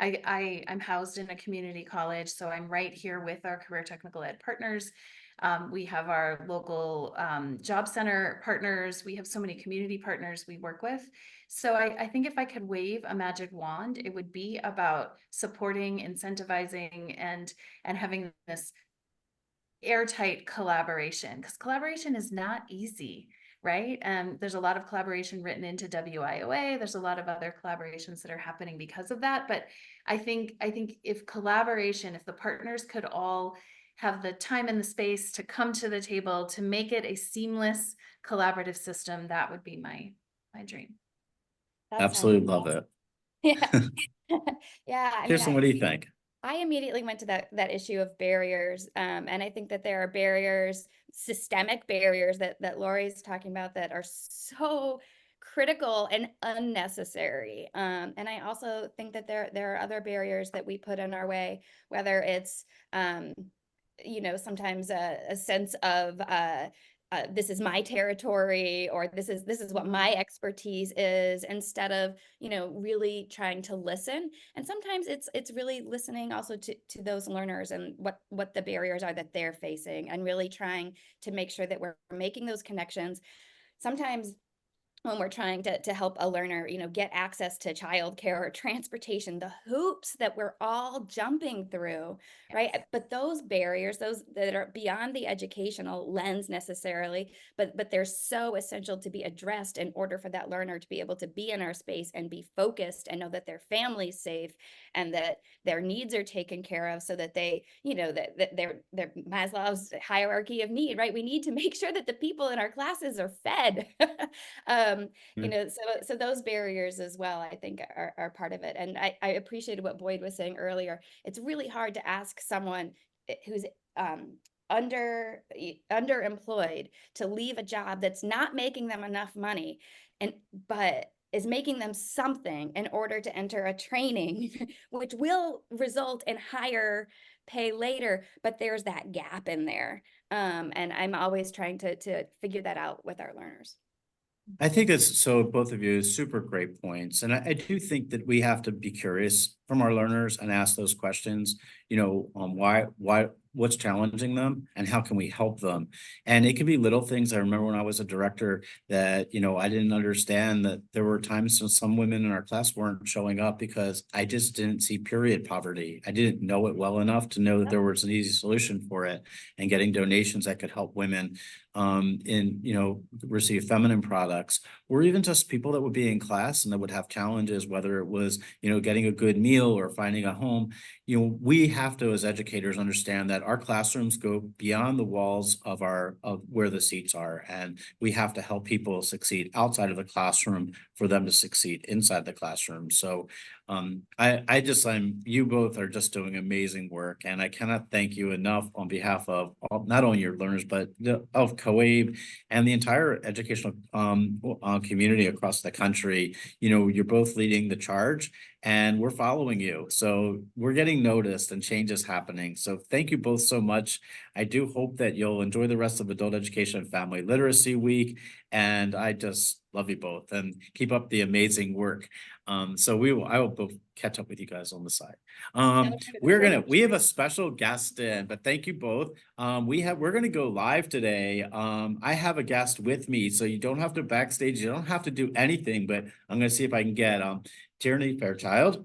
I'm housed in a community college, so I'm right here with our career technical ed partners. We have our local job center partners. We have so many community partners we work with. So I think if I could wave a magic wand, it would be about supporting, incentivizing, and having this airtight collaboration, because collaboration is not easy, right? There's a lot of collaboration written into WIOA. There's a lot of other collaborations that are happening because of that. But I think if collaboration, if the partners could all have the time and the space to come to the table to make it a seamless collaborative system, that would be my dream. That Absolutely sounds love awesome. it. Yeah. Yeah. I mean, Kirsten, what do you think? I immediately went to that issue of barriers. And I think that there are barriers, systemic barriers that Laurie's talking about that are so critical and unnecessary. And I also think that there are other barriers that we put in our way, whether it's, sometimes a sense of, this is my territory, or this is what my expertise is, instead of really trying to listen. And sometimes it's really listening also to those learners and what the barriers are that they're facing, and really trying to make sure that we're making those connections. Sometimes when we're trying to help a learner, get access to childcare or transportation, the hoops that we're all jumping through, right? But those barriers, those that are beyond the educational lens necessarily, but they're so essential to be addressed in order for that learner to be able to be in our space and be focused and know that their family's safe and that their needs are taken care of, so that they, that their Maslow's hierarchy of need, right? We need to make sure that the people in our classes are fed. So those barriers as well, I think are part of it. And I appreciated what Boyd was saying earlier. It's really hard to ask someone who's underemployed to leave a job that's not making them enough money, but is making them something in order to enter a training, which will result in higher pay later, but there's that gap in there. And I'm always trying to figure that out with our learners. I think that's so, both of you, super great points. And I do think that we have to be curious from our learners and ask those questions, why, what's challenging them and how can we help them? And it can be little things. I remember when I was a director that, I didn't understand that there were times when some women in our class weren't showing up because I just didn't see period poverty. I didn't know it well enough to know that there was an easy solution for it, and getting donations that could help women receive feminine products, or even just people that would be in class and that would have challenges, whether it was, getting a good meal or finding a home. We have to, as educators, understand that our classrooms go beyond the walls of where the seats are, and we have to help people succeed outside of the classroom for them to succeed inside the classroom. So you both are just doing amazing work, and I cannot thank you enough on behalf of not only your learners, but of COABE and the entire educational community across the country. You're both leading the charge, and we're following you. So we're getting noticed and change is happening. So thank you both so much. I do hope that you'll enjoy the rest of Adult Education and Family Literacy Week. And I just love you both, and keep up the amazing work. I will both catch up with you guys on the side. We have a special guest in, but thank you both. We're gonna go live today. I have a guest with me, so you don't have to backstage, you don't have to do anything, but I'm gonna see if I can get Tierney Fairchild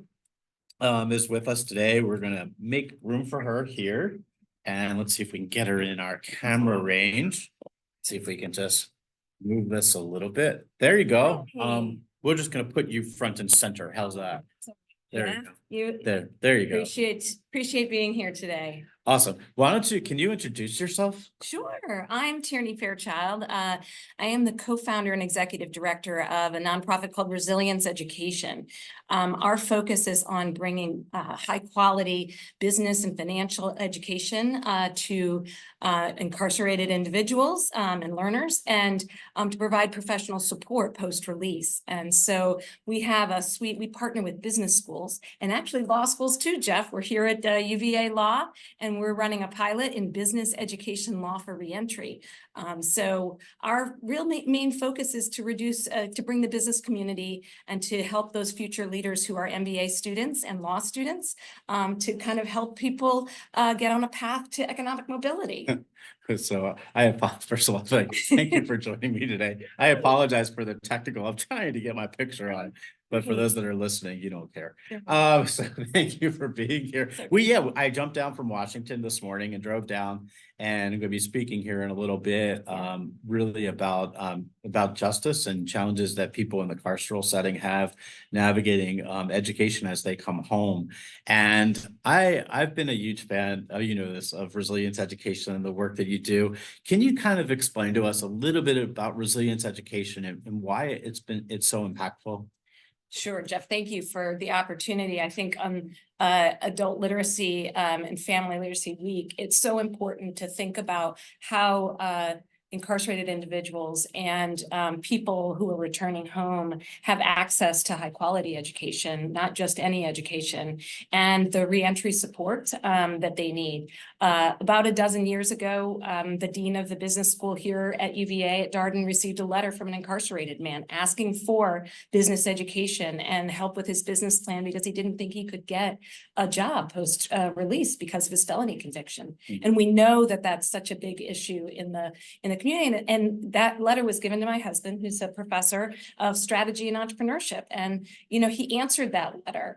is with us today. We're gonna make room for her here, and let's see if we can get her in our camera range. See if we can just move this a little bit. There you go. Okay. We're just gonna put you front and center. How's that? There you go. You There you go. appreciate being here today. Awesome. Can you introduce yourself? Sure. I'm Tierney Fairchild. I am the co-founder and executive director of a nonprofit called Resilience Education. Our focus is on bringing high quality business and financial education to incarcerated individuals and learners, and to provide professional support post-release. And so we have we partner with business schools and actually law schools too, Jeff. We're here at UVA Law, and and we're running a pilot in business education law for reentry. So our real main focus is to reduce, to bring the business community and to help those future leaders who are MBA students and law students to kind of help people get on a path to economic mobility. So first of all, thank you for joining me today. I apologize for the technical. I'm trying to get my picture on, but for those that are listening, you don't care. So thank you for being here. I jumped down from Washington this morning and drove down, and I'm going to be speaking here in a little bit, really about justice and challenges that people in the carceral setting have navigating education as they come home. And I've been a huge fan, you know this, of resilience education and the work that you do. Can you kind of explain to us a little bit about resilience education and why it's so impactful? Sure, Jeff, thank you for the opportunity. I think Adult Literacy and Family Literacy Week, it's so important to think about how incarcerated individuals and people who are returning home have access to high quality education, not just any education, and the reentry support that they need. About a dozen years ago, the dean of the business school here at UVA at Darden received a letter from an incarcerated man asking for business education and help with his business plan because he didn't think he could get a job post release because of his felony conviction. And we know that that's such a big issue in the community. And that letter was given to my husband, who's a professor of strategy and entrepreneurship. And, you know, he answered that letter,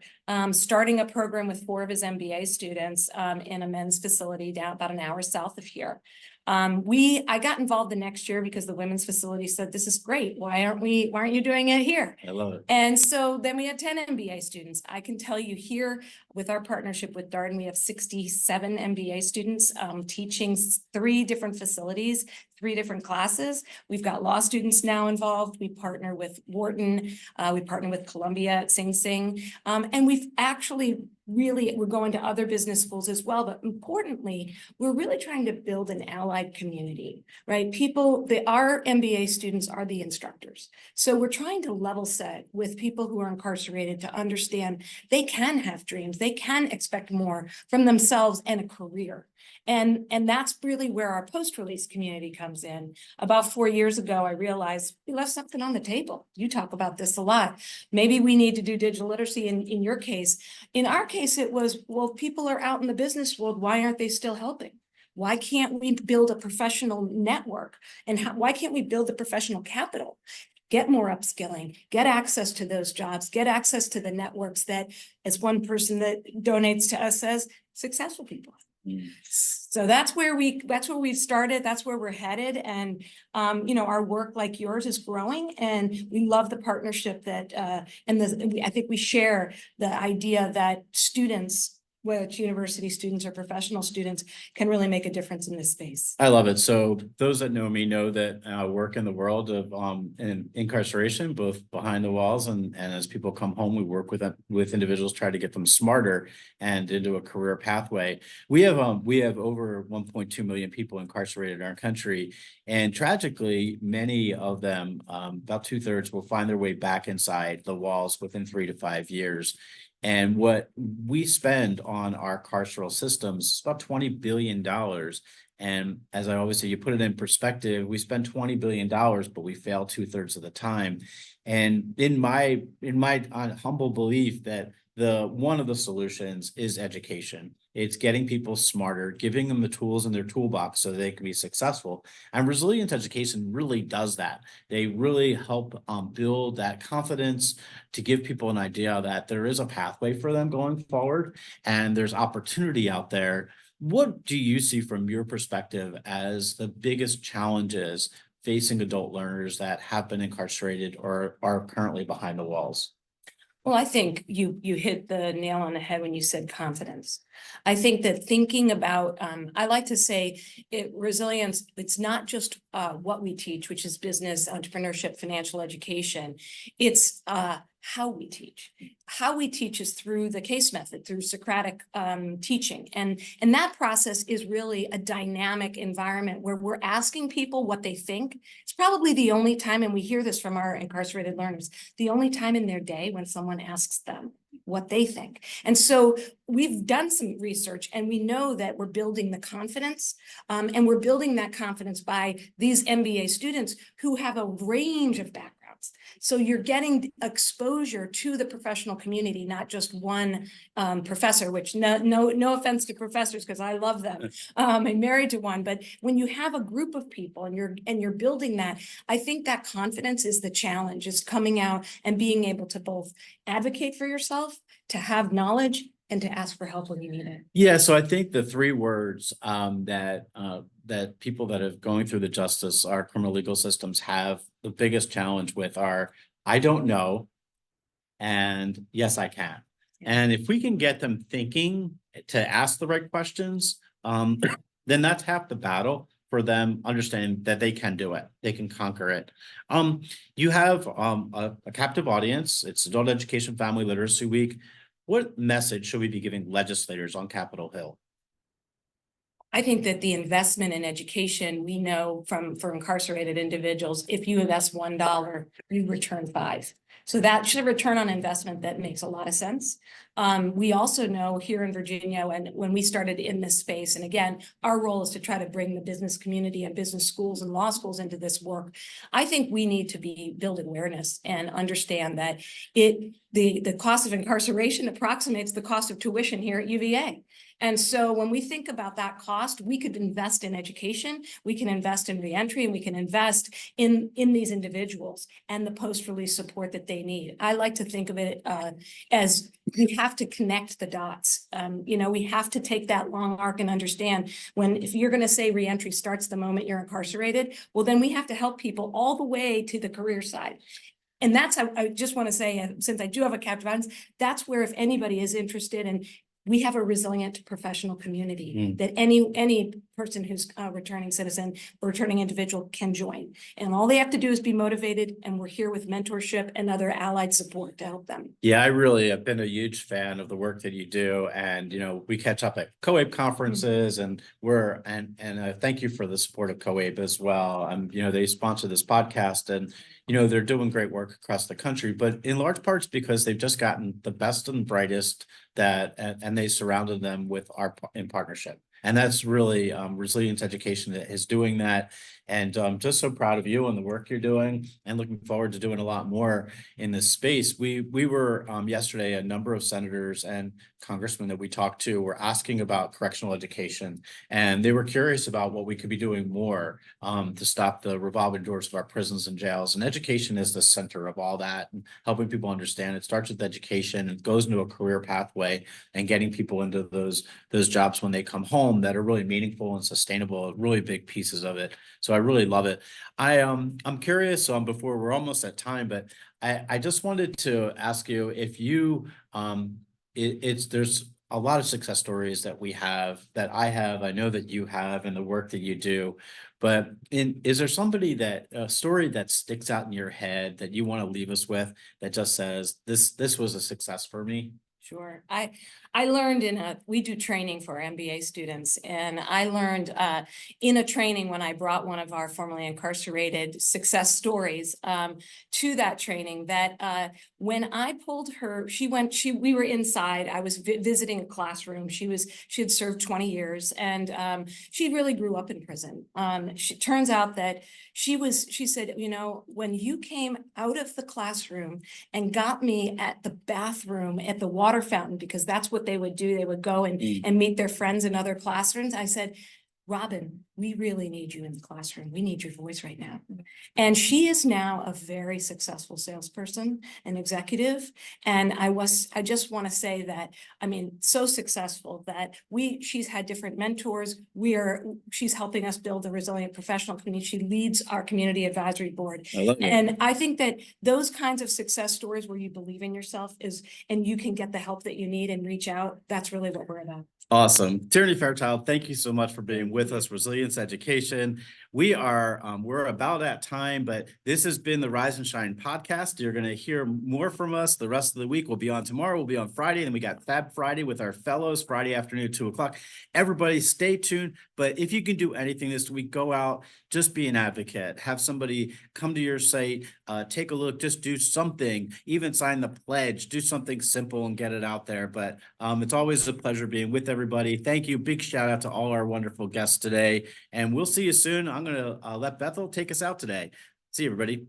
starting a program with 4 of his MBA students in a men's facility down about an hour south of here. I got involved the next year because the women's facility said, this is great. Why aren't you doing it here? I love it. And so then we had 10 MBA students. I can tell you here with our partnership with Darden, we have 67 MBA students teaching 3 different facilities, 3 different classes. We've got law students now involved. We partner with Wharton. We partner with Columbia at Sing Sing. And we've actually we're going to other business schools as well. But importantly, we're really trying to build an allied community, right? Our MBA students are the instructors. So we're trying to level set with people who are incarcerated to understand they can have dreams. They can expect more from themselves and a career. And that's really where our post-release community comes in. About 4 years ago, I realized we left something on the table. You talk about this a lot. Maybe we need to do digital literacy in your case. In our case, it was, well, people are out in the business world. Why aren't they still helping? Why can't we build a professional network? And why can't we build the professional capital? Get more upskilling, get access to those jobs, get access to the networks that, as one person that donates to us says, successful people. So that's where we started. That's where we're headed. And, you know, our work like yours is growing, and we love the partnership that, I think we share the idea that students, whether it's university students or professional students, can really make a difference in this space. I love it. So those that know me know that I work in the world of incarceration, both behind the walls and as people come home, we work with individuals, try to get them smarter and into a career pathway. We have over 1.2 million people incarcerated in our country, and tragically, many of them, about 2/3, will find their way back inside the walls within 3 to 5 years. And what we spend on our carceral systems is about $20 billion. And as I always say, you put it in perspective, we spend $20 billion, but we fail 2/3 of the time. And in my humble belief that one of the solutions is education. It's getting people smarter, giving them the tools in their toolbox so they can be successful. And resilience education really does that. They really help build that confidence to give people an idea that there is a pathway for them going forward and there's opportunity out there. What do you see from your perspective as the biggest challenges facing adult learners that have been incarcerated or are currently behind the walls? Well, I think you hit the nail on the head when you said confidence. I think that thinking about, I like to say resilience, it's not just what we teach, which is business, entrepreneurship, financial education. It's how we teach. How we teach is through the case method, through Socratic teaching. And that process is really a dynamic environment where we're asking people what they think. It's probably the only time, and we hear this from our incarcerated learners, the only time in their day when someone asks them what they think. And so we've done some research and we know that we're building the confidence, and we're building that confidence by these MBA students who have a range of backgrounds. So you're getting exposure to the professional community, not just one professor, which no offense to professors, because I love them. I'm married to one, but when you have a group of people and you're building that, I think that confidence is the challenge, is coming out and being able to both advocate for yourself, to have knowledge, and to ask for help when you need it. Yeah, so I think the three words that people that are going through the justice, our criminal legal systems have the biggest challenge with are, I don't know, and yes, I can. Yeah. And if we can get them thinking to ask the right questions, then that's half the battle for them understanding that they can do it, they can conquer it. You have a captive audience. It's Adult Education Family Literacy Week. What message should we be giving legislators on Capitol Hill? I think that the investment in education, we know for incarcerated individuals, if you invest $1, you return 5. So that should return on investment that makes a lot of sense. We also know here in Virginia, and when we started in this space, and again, our role is to try to bring the business community and business schools and law schools into this work. I think we need to be building awareness and understand that the cost of incarceration approximates the cost of tuition here at UVA. And so when we think about that cost, we could invest in education, we can invest in reentry, and we can invest in these individuals and the post-release support that they need. I like to think of it as we have to connect the dots. We have to take that long arc and understand if you're going to say reentry starts the moment you're incarcerated, well, then we have to help people all the way to the career side. And that's, I just want to say, since I do have a captive audience, that's where if anybody is interested in, we have a resilient professional community that any person who's a returning citizen or returning individual can join. And all they have to do is be motivated, and we're here with mentorship and other allied support to help them. Yeah, I really have been a huge fan of the work that you do. And, we catch up at COABE conferences and thank you for the support of COABE as well. They sponsor this podcast and, they're doing great work across the country, but in large parts because they've just gotten the best and brightest and they surrounded them with in partnership. And that's really Resilience Education that is doing that. And I'm just so proud of you and the work you're doing and looking forward to doing a lot more in this space. We were yesterday, a number of senators and congressmen that we talked to were asking about correctional education, and they were curious about what we could be doing more to stop the revolving doors of our prisons and jails. And education is the center of all that, and helping people understand it starts with education and goes into a career pathway and getting people into those jobs when they come home that are really meaningful and sustainable, really big pieces of it. So I really love it. I'm curious before we're almost at time, but I just wanted to ask you if you there's a lot of success stories that we have, that I have, I know that you have, and the work that you do, but is there a story that sticks out in your head that you want to leave us with that just says this was a success for me? Sure. I learned we do training for MBA students, and I learned in a training when I brought one of our formerly incarcerated success stories to that training that when I pulled her, we were inside, I was visiting a classroom. She had served 20 years and she really grew up in prison. Turns out that she said, when you came out of the classroom and got me at the bathroom, at the water fountain, because that's what they would do. They would go and meet their friends in other classrooms. I said, Robin, we really need you in the classroom. We need your voice right now. And she is now a very successful salesperson, an executive. And I just want to say that, so successful that she's had different mentors. She's helping us build the resilient professional community. She leads our community advisory board. And I think that those kinds of success stories where you believe in yourself and you can get the help that you need and reach out, that's really what we're about. Awesome. Tierney Fairchild, thank you so much for being with with us, Resilience Education. We're about at time, but this has been the Rise and Shine podcast. You're going to hear more from us the rest of the week. We'll be on tomorrow. We'll be on Friday. And we got Fab Friday with our fellows Friday afternoon, 2:00. Everybody stay tuned. But if you can do anything this week, go out, just be an advocate, have somebody come to your site, take a look, just do something, even sign the pledge, do something simple and get it out there. But it's always a pleasure being with everybody. Thank you. Big shout out to all our wonderful guests today. And we'll see you soon. I'm going to let Bethel take us out today. See you, everybody.